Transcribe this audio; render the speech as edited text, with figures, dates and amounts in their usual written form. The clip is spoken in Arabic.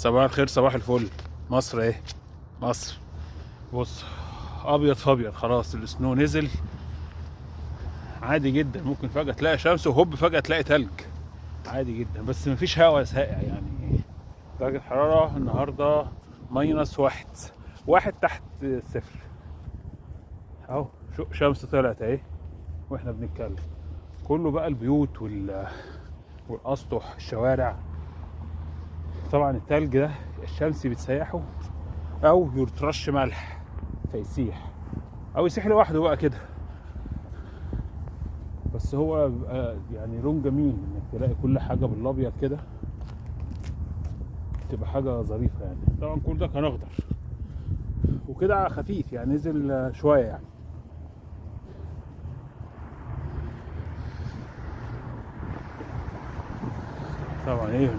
صباح الخير، صباح الفل. مصر ايه؟ مصر. بص، ابيض في ابيض، خلاص السنو نزل عادي جدا. ممكن فجأة تلاقي شمس وهوب فجأة تلاقي تلج عادي جدا، بس مفيش هوا ساقع يعني. درجة الحرارة النهاردة -1، واحد تحت الصفر. اهو شمس طلعت اهي واحنا بنتكلم. كله بقى البيوت والاسطح الشوارع. طبعا التلج ده الشمس بتسيحه او يترش ملح فيسيح، او يسيح لوحده بقى كده. بس هو بيبقى يعني لون جميل انك تلاقي كل حاجه بالابيض كده، تبقى حاجه ظريفه يعني. طبعا كل ده كان اخضر وكده خفيف يعني، نزل شويه يعني. طبعا ايه